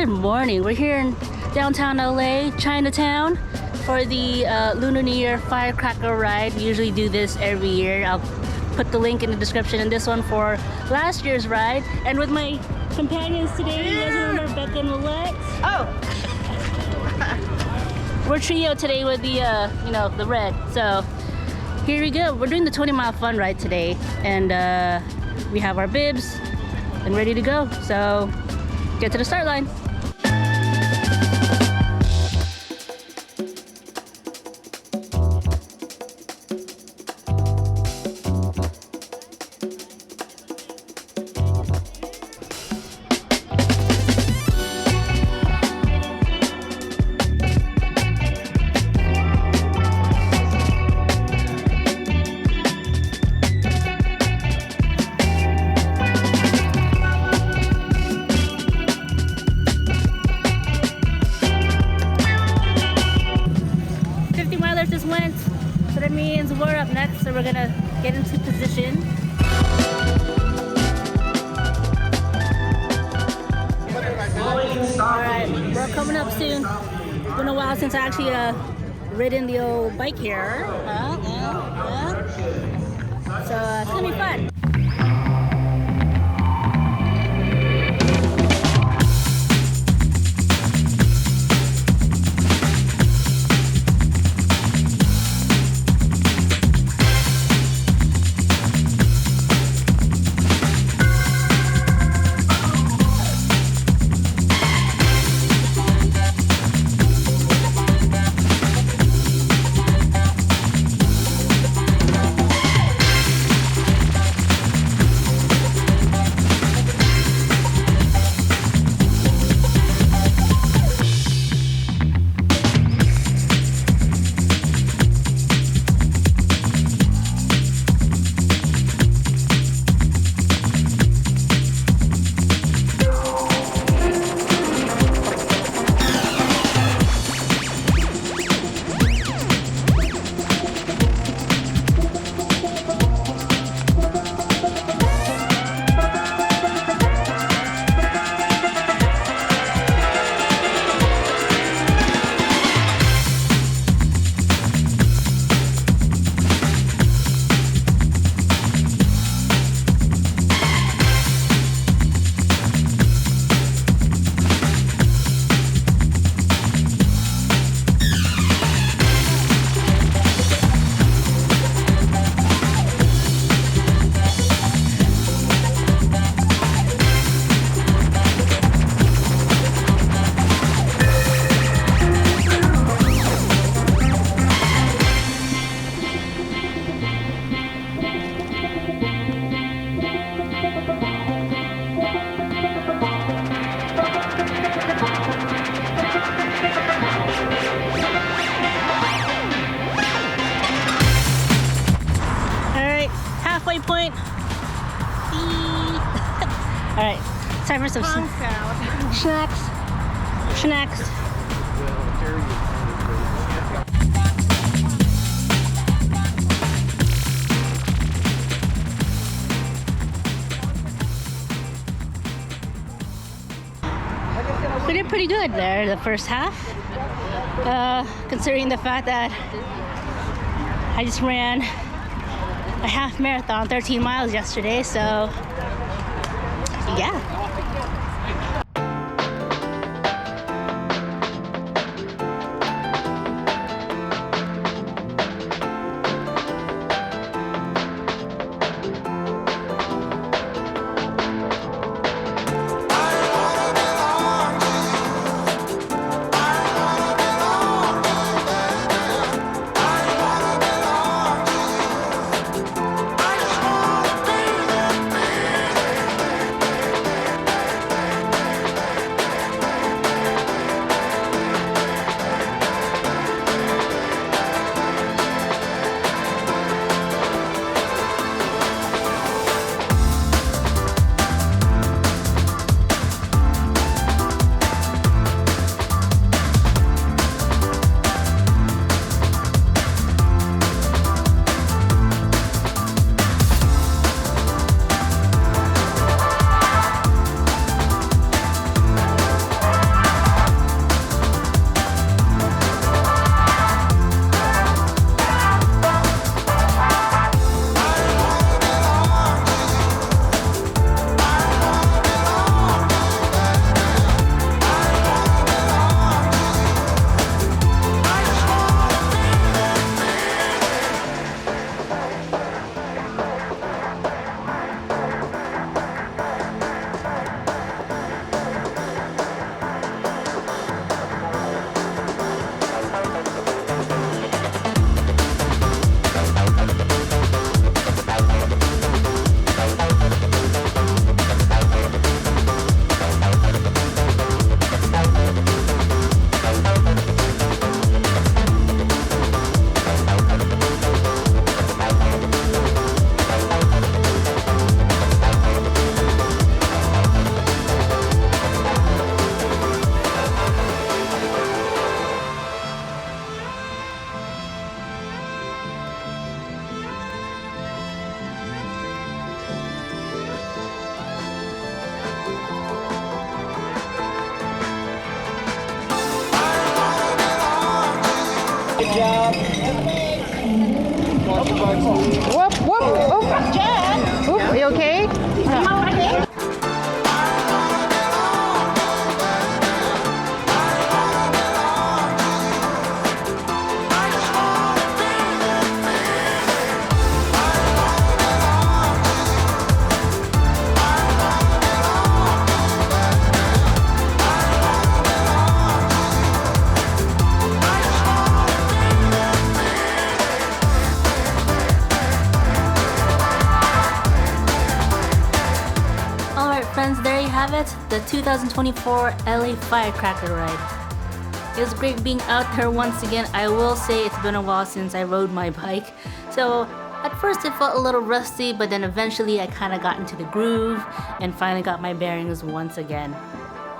Good morning. We're here in downtown LA, Chinatown, for the Lunar New Year Firecracker Ride. We usually do this every year. I'll put the link in the description, and this one for last year's ride. And with my companions today, you guys remember Becca and Willette? Oh! We're trio today with the, the red. So here we go. We're doing the 20-mile fun ride today, and we have our bibs and ready to go. So get to the start line. Just went, so that means we're up next, so we're gonna get into position. Alright, we're coming up soon. It's been a while since I actually ridden the old bike here. So it's gonna be fun. Halfway point. Alright, time for some snacks. We did pretty good there the first half, considering the fact that I just ran a half marathon, 13 miles yesterday, so yeah. job. Whoop, whoop. Oh, Jen. Whoop, are you okay? Friends, there you have it, the 2024 LA Firecracker Ride. It was great being out there once again. I will say it's been a while since I rode my bike, so at first it felt a little rusty, but then eventually I kind of got into the groove and finally got my bearings once again.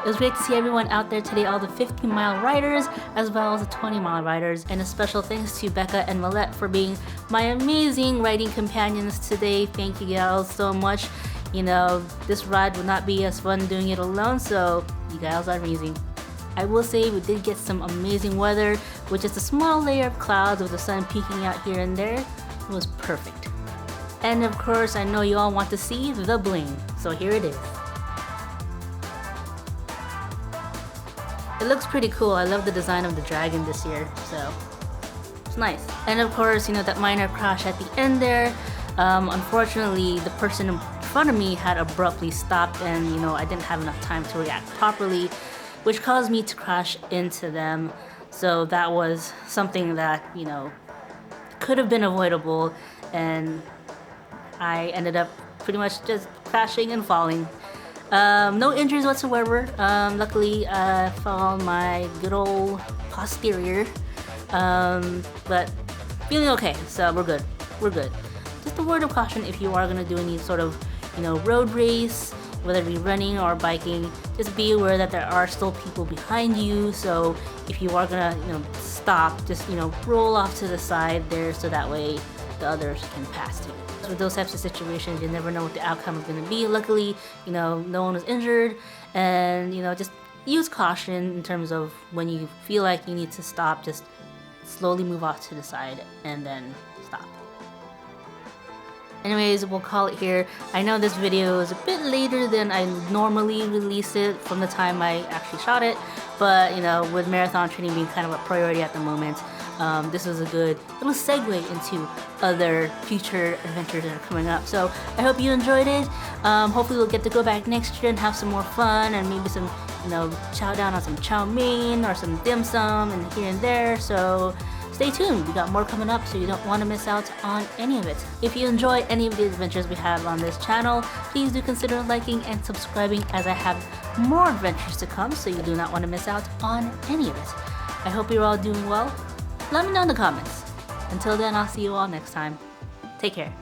It was great to see everyone out there today, all the 15-mile riders as well as the 20-mile riders, and a special thanks to Becca and Millette for being my amazing riding companions today. Thank you gals so much. You know, this ride would not be as fun doing it alone, so you guys are amazing. I will say we did get some amazing weather with just a small layer of clouds with the sun peeking out here and there. It was perfect. And of course, I know you all want to see the bling, so here it is. It looks pretty cool. I love the design of the dragon this year, so it's nice. And of course, you know, that minor crash at the end there. Unfortunately, the person in front of me had abruptly stopped, and you know, I didn't have enough time to react properly, which caused me to crash into them. So that was something that, you know, could have been avoidable, and I ended up pretty much just crashing and falling. No injuries whatsoever. Luckily, I fell on my good old posterior, but feeling okay, so we're good. We're good. Just a word of caution: if you are gonna do any sort of, you know, road race, whether it be running or biking, just be aware that there are still people behind you. So if you are gonna, you know, stop, just, you know, roll off to the side there, so that way the others can pass you. With those types of situations, you never know what the outcome is going to be. Luckily, you know, no one was injured, and you know, just use caution in terms of when you feel like you need to stop, just slowly move off to the side and then stop. Anyways, we'll call it here. I know this video is a bit later than I normally release it from the time I actually shot it, but you know, with marathon training being kind of a priority at the moment, this is a good little segue into other future adventures that are coming up. So I hope you enjoyed it. Hopefully we'll get to go back next year and have some more fun, and maybe some, you know, chow down on some chow mein or some dim sum and here and there. So stay tuned, we got more coming up, so you don't want to miss out on any of it. If you enjoy any of the adventures we have on this channel, please do consider liking and subscribing, as I have more adventures to come, so you do not want to miss out on any of it. I hope you're all doing well. Let me know in the comments. Until then, I'll see you all next time. Take care.